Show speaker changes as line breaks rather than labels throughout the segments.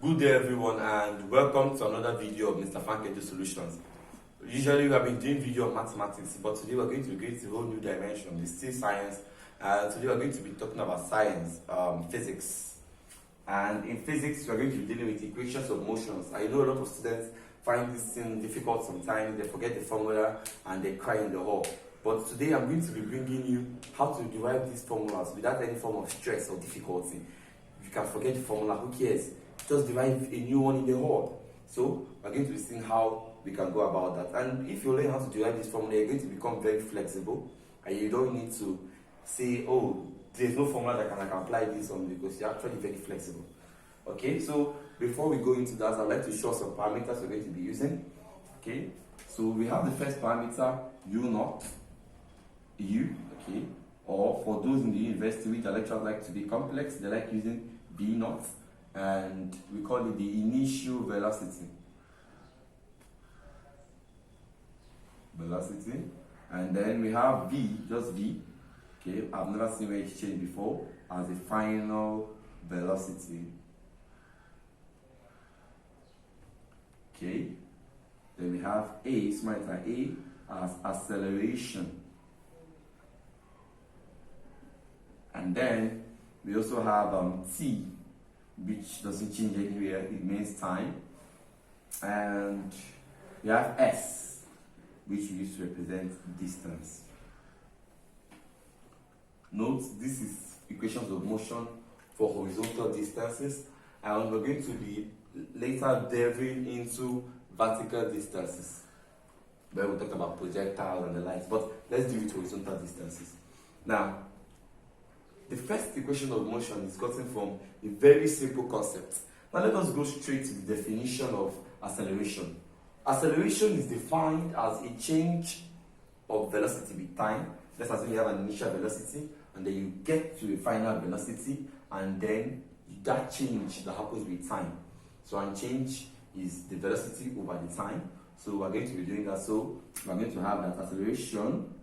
Good day everyone and welcome to another video of Mr. Fankedo Solutions. Usually we have been doing video of mathematics, but today we're going to go into a whole new dimension. It's still science, and today we're going to be talking about science, physics. And in physics we're going to be dealing with equations of motions. I know a lot of students find this thing difficult sometimes. They forget the formula and they cry in the hall. But today I'm going to be bringing you how to derive these formulas without any form of stress or difficulty. If you can forget the formula, who cares? Just derive a new one in the hall. So we're going to be seeing how we can go about that. And if you learn how to derive this formula, you're going to become very flexible, and you don't need to say, oh, there's no formula that I can apply this on, because you're actually very flexible. Okay, so before we go into that, I'd like to show some parameters we're going to be using. Okay, so we have the first parameter, u0, okay, or for those in the university which the lecturers like to be complex, they like using b0, and we call it the initial velocity. And then we have v, just v. Okay, I've never seen where it's changed before, as a final velocity. Okay, then we have a, small letter a, as acceleration. And then we also have t, which doesn't change anywhere, it means time. And we have s, which we use to represent distance. Note, this is equations of motion for horizontal distances, and we're going to be later delving into vertical distances, where we'll talk about projectiles and the likes, but let's deal with horizontal distances. Now, the first equation of motion is gotten from a very simple concept. Now let us go straight to the definition of acceleration. Acceleration is defined as a change of velocity with time. Let's assume you have an initial velocity, and then you get to a final velocity, and then that change that happens with time. So and change is the velocity over the time. So we're going to be doing that. So we're going to have that acceleration,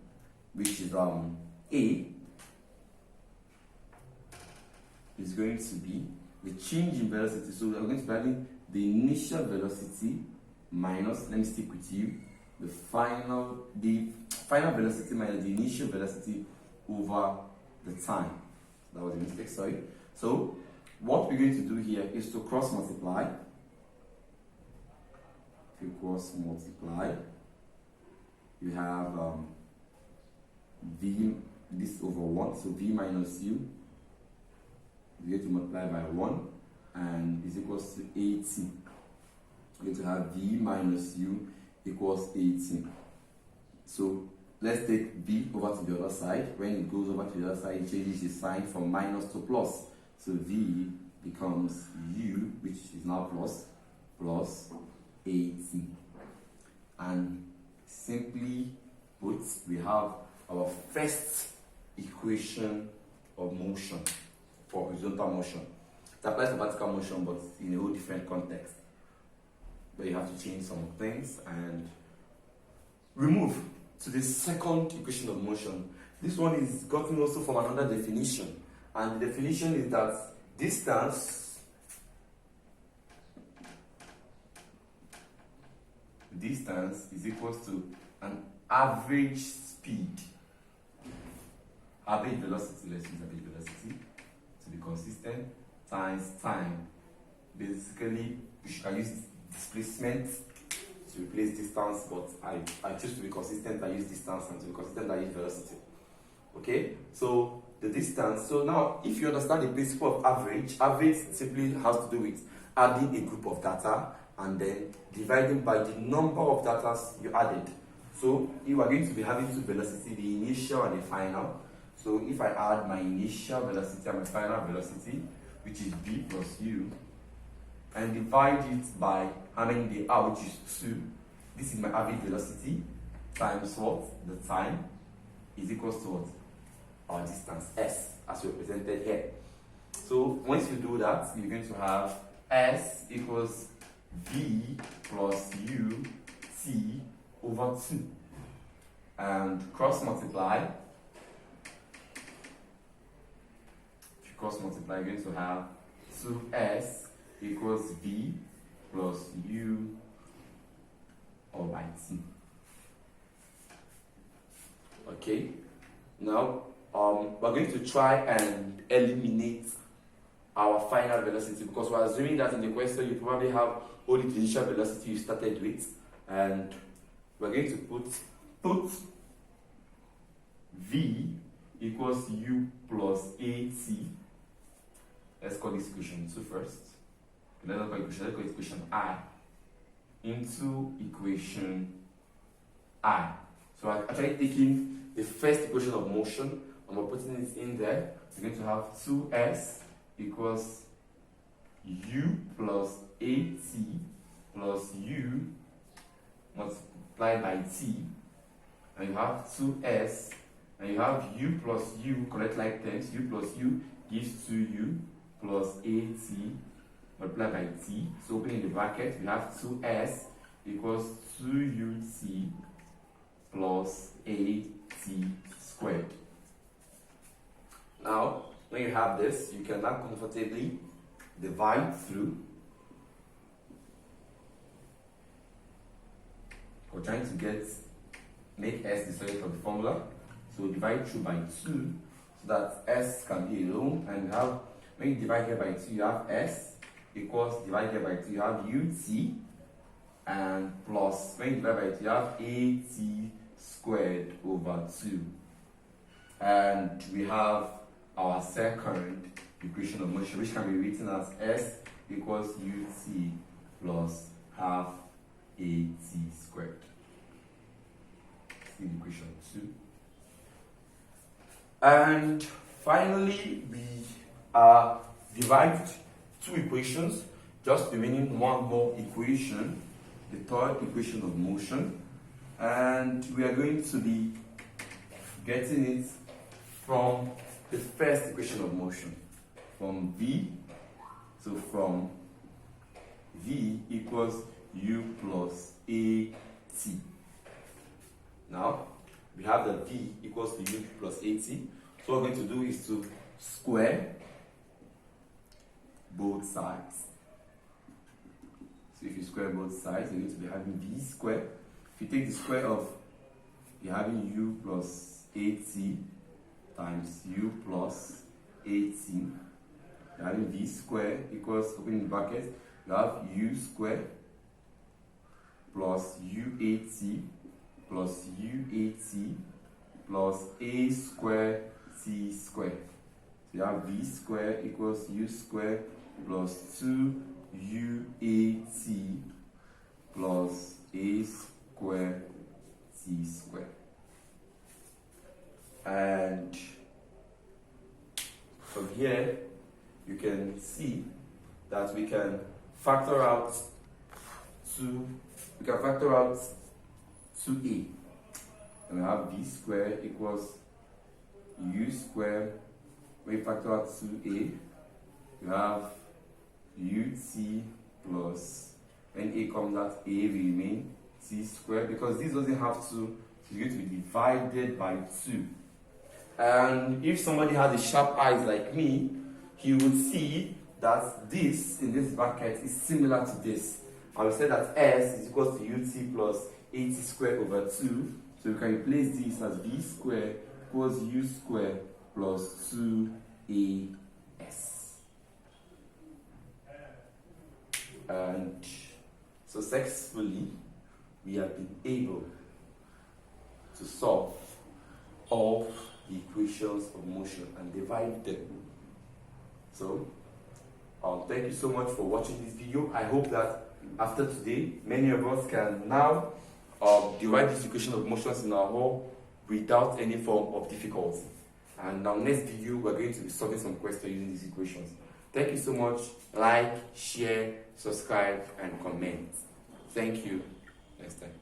which is a, is going to be the change in velocity. So we're going to be having the initial velocity minus, let me stick with you, the final velocity minus the initial velocity over the time. That was a mistake, sorry. So what we're going to do here is to cross multiply. If you cross multiply, you have v, this over 1, so v minus u, you get to multiply by 1, and is equals to 80. You're going to have v minus u equals 80. So let's take v over to the other side. When it goes over to the other side, it changes the sign from minus to plus. So v becomes u, which is now plus 80. And simply put, we have our first equation of motion for horizontal motion. It applies to vertical motion, but in a whole different context, where you have to change some things. And we move to the second equation of motion. This one is gotten also from another definition, and the definition is that distance is equals to an average speed, average velocity, let's use average velocity to be consistent, times time. Basically, you can use displacement to replace distance, but I choose to be consistent, I use distance, and to be consistent, I use velocity. Okay, so the distance. So now, if you understand the principle of average simply has to do with adding a group of data and then dividing by the number of data you added. So you are going to be having two velocity, the initial and the final. So if I add my initial velocity and my final velocity, which is v plus u, and divide it by how many they are, which is 2, this is my average velocity, times what? The time, is equals to what? Our distance, s, as represented here. So once you do that, you're going to have s equals v plus u t over 2. And cross multiply. If you cross multiply, you're going to have 2s equals v plus u all by t. Okay, now we're going to try and eliminate our final velocity, because we're assuming that in the question you probably have only the initial velocity you started with, and we're going to put v equals u plus at. Let's call this equation 2 first. Let's call it equation I into equation I. So I'm actually taking the first equation of motion and we're putting it in there. We're going to have 2s equals u plus at plus u multiplied by t, and you have 2s, and you have u plus u, correct like terms, u plus u gives 2u plus at multiplied by t. So opening the bracket, we have 2s equals 2ut plus at squared. Now, when you have this, you can now comfortably divide through. We're trying to make s the square root of the formula. So divide through by 2 so that s can be alone. And when you divide here by 2, you have s equals, divide here by 2, you have ut, and plus, when you divide by 2, you have at squared over 2. And we have our second equation of motion, which can be written as s equals ut plus half at squared. In equation 2. And finally, we derived 2 equations, just remaining one more equation, the third equation of motion. And we are going to be getting it from the first equation of motion, from v. So from v equals u plus at. Now, we have the v equals to u plus at. So what we're going to do is to square both sides. So if you square both sides, you're going to be having v squared. If you take the square of, you're having u plus at times u plus 18. You're having v squared equals, opening the bracket, you have u squared plus uat plus uat plus a squared t squared. So you have v squared equals u squared plus 2uat plus a squared t squared. And from here, you can see that we can factor out 2a. And we have v squared equals u squared. When you factor out 2a, you have ut plus, when a comes out, a will remain t squared, because this doesn't have 2, it's going to be divided by 2. And if somebody has a sharp eyes like me, he would see that this in this bracket is similar to this. And we said that s is equal to ut plus 80 squared over 2. So we can replace this as v squared equals u squared plus 2as. And successfully, we have been able to solve all the equations of motion and divide them. So, thank you so much for watching this video. I hope that after today, many of us can now derive this equation of motions in our whole without any form of difficulty. And in our next video, we're going to be solving some questions using these equations. Thank you so much. Like, share, subscribe, and comment. Thank you. Next time.